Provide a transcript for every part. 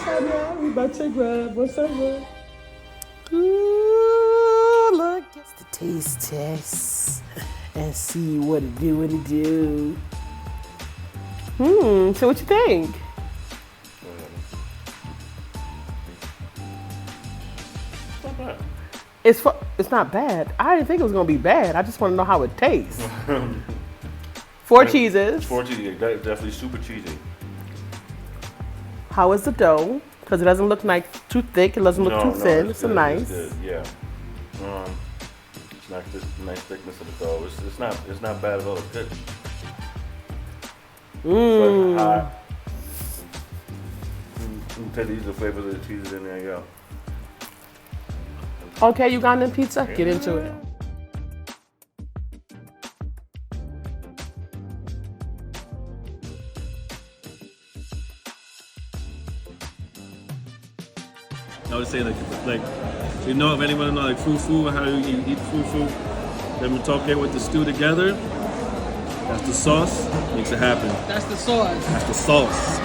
Tanya, we about to grab what's up, bro? Ooh, look, it's the taste test and see what it do. So what you think? It's not bad. I didn't think it was gonna be bad. I just want to know how it tastes. 4 cheeses. 4 cheeses. Definitely super cheesy. How is the dough? Because it doesn't look like too thick. It doesn't look too thin. It's a nice. It's good. Yeah. It's nice thickness of the dough. It's not bad at all. It's good. It's like hot. These are the flavors of the cheeses in there. Yeah. Okay, Ugandan pizza, get into it. I would say like you know, if anyone know like fufu, how you eat fufu, then we talk it with the stew together. That's the sauce, makes it happen. That's the sauce. That's the sauce.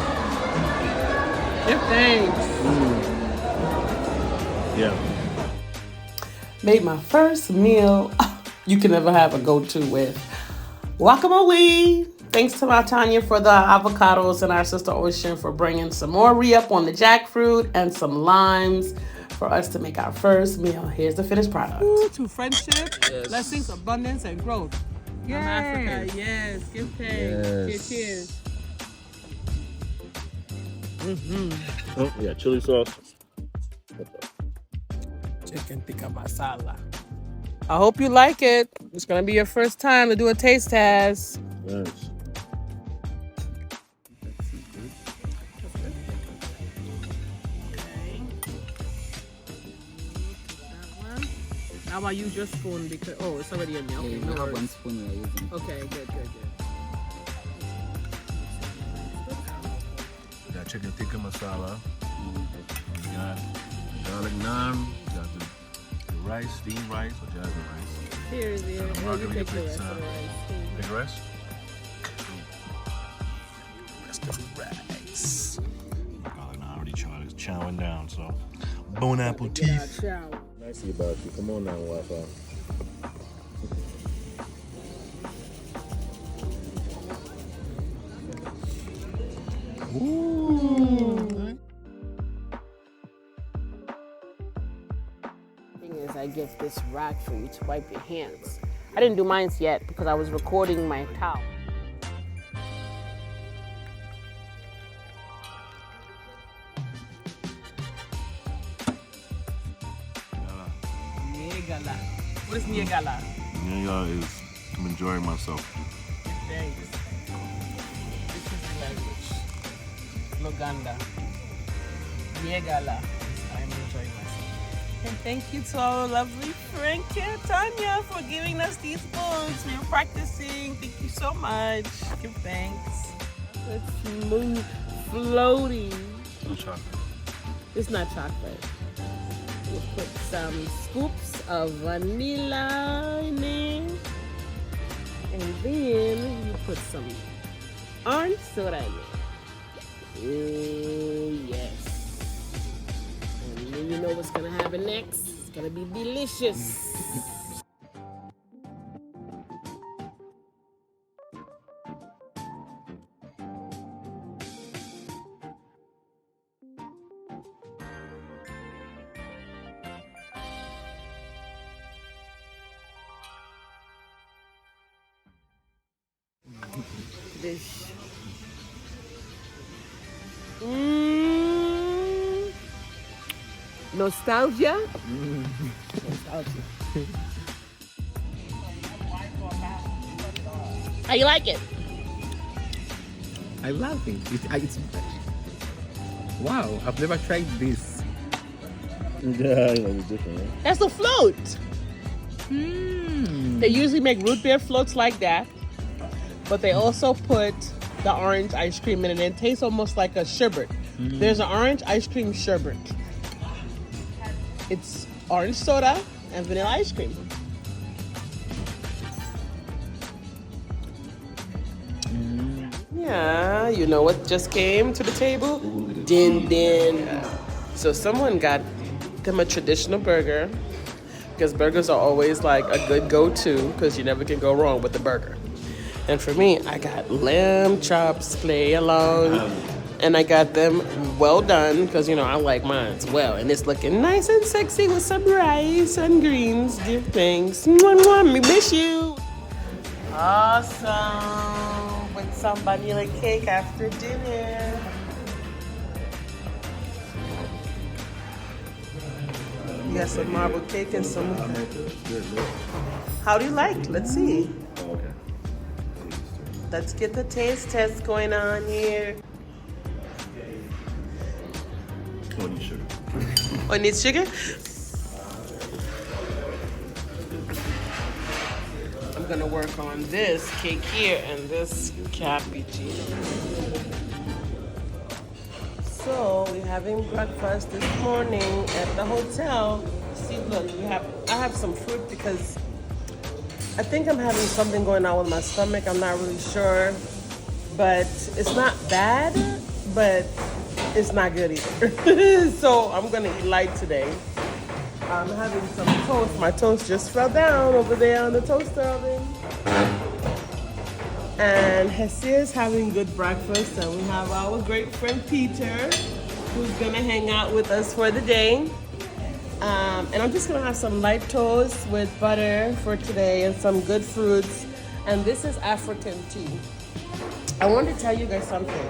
Give thanks. Yeah. Made my first meal you can never have a go-to with guacamole. Thanks to my Tanya for the avocados and our sister Ocean for bringing some more re-up on the jackfruit and some limes for us to make our first meal. Here's the finished product. To friendship, blessings, abundance, and growth. Yay. Africa. Yes, give thanks. Cheers. Oh yeah, chili sauce. Chicken tikka masala. I hope you like it. It's gonna be your first time to do a taste test. Nice. Now I use your spoon because it's already in there. Okay, you have 1 spoon we are using. Okay, good. You got chicken tikka masala. You got garlic naan. You got the rice, steamed rice, or jasmine rice. Here's the Margarita take the rest pizza. of the rice. Big rice? Rest of the rice. Garlic naan already chowing down, so bon appetit. Ciao. Nice about you. Come on now, Wi-Fi. Ooh. Thing is, I get this rack for you to wipe your hands. I didn't do mine yet because I was recording my towel. Neeyagala. What is Neeyagala? Neeyagala is I'm enjoying myself. Thanks. This is the language. Luganda. Neeyagala. I'm enjoying myself. And thank you to our lovely friend Tanya for giving us these bowls. We were practicing. Thank you so much. Give thanks. It's moon floating. No chocolate. It's not chocolate. We'll put some scoops of vanilla in there. And then you put some orange soda in there. Ooh, yes. And then you know what's gonna happen next. It's gonna be delicious. Dish. Nostalgia? Nostalgia. How you like it? I love it. It's wow, I've never tried this. Yeah, it's different, right? That's a float. They usually make root beer floats like that, but they also put the orange ice cream in it, and it tastes almost like a sherbet. There's an orange ice cream sherbet. It's orange soda and vanilla ice cream. Yeah, you know what just came to the table? din. So someone got them a traditional burger because burgers are always like a good go-to because you never can go wrong with the burger. And for me, I got lamb chops, play along, and I got them well done because you know I like mine as well. And it's looking nice and sexy with some rice and greens. Give thanks. Mwah, mwah, me miss you. Awesome. With some vanilla cake after dinner. You got some marble cake and some. How do you like? Let's see. Okay. Let's get the taste test going on here. Oh, you sugar. Oh, it needs sugar? I'm gonna work on this cake here and this cappuccino. So we're having breakfast this morning at the hotel. See, look, I have some fruit because I think I'm having something going on with my stomach. I'm not really sure, but it's not bad, but it's not good either. So I'm gonna eat light today. I'm having some toast. My toast just fell down over there on the toaster oven. And Hesse's having good breakfast, and we have our great friend Peter, who's gonna hang out with us for the day. And I'm just gonna have some light toast with butter for today and some good fruits. And this is African tea. I wanted to tell you guys something.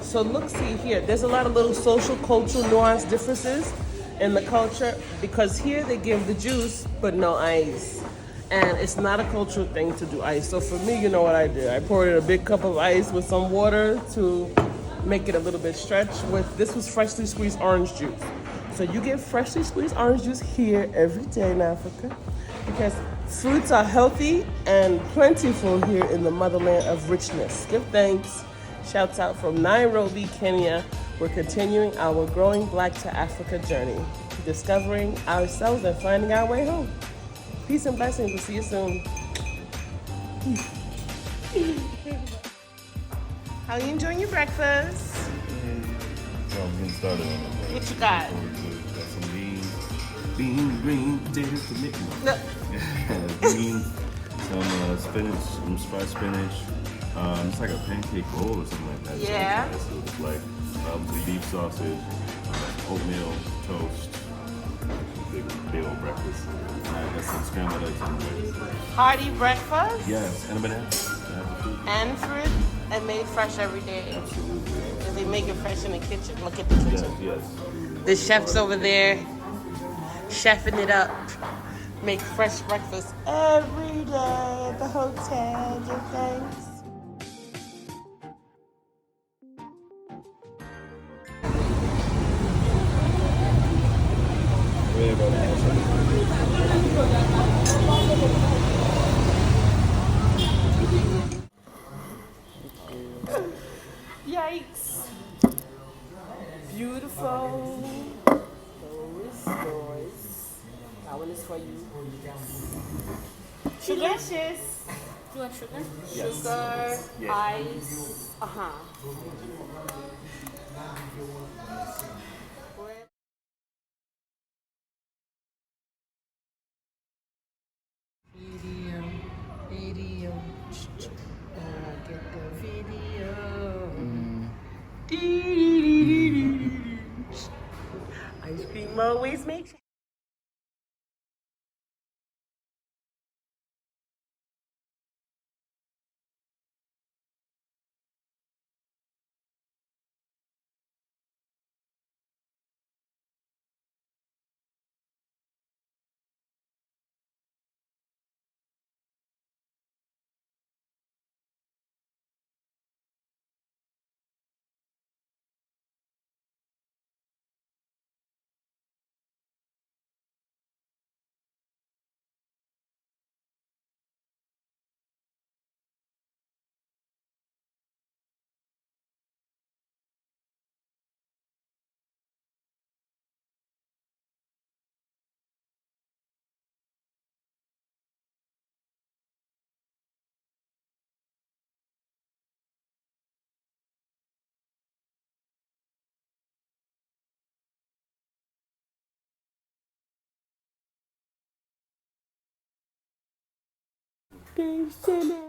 So look, see here, there's a lot of little social, cultural nuance differences in the culture because here they give the juice, but no ice. And it's not a cultural thing to do ice. So for me, you know what I did? I poured in a big cup of ice with some water to make it a little bit stretched with, this was freshly squeezed orange juice. So you get freshly squeezed orange juice here every day in Africa because fruits are healthy and plentiful here in the motherland of richness. Give thanks. Shouts out from Nairobi, Kenya. We're continuing our Growing Black to Africa journey, discovering ourselves and finding our way home. Peace and blessings. We'll see you soon. How are you enjoying your breakfast? So I'm getting started on it. What you got? Got some beans, green potatoes to mix. No. Beans, some spinach, some fried spinach. It's like a pancake roll or something like that. Yeah. So it's like beef sausage, oatmeal, toast, big old breakfast. I got some scrambled eggs on there. Hearty breakfast? Yes, and a banana. And fruit and made fresh every day. Absolutely. They make it fresh in the kitchen. Look at the kitchen. Yes. The chef's over there, chefing it up. Make fresh breakfast every day at the hotel. Give thanks. Yikes. Beautiful. Yours. That one is for you. Sugarcious. You want sugar? Sugar, Yes. ice. Uh-huh. Video. Get the video. Ice cream always makes Cuisine.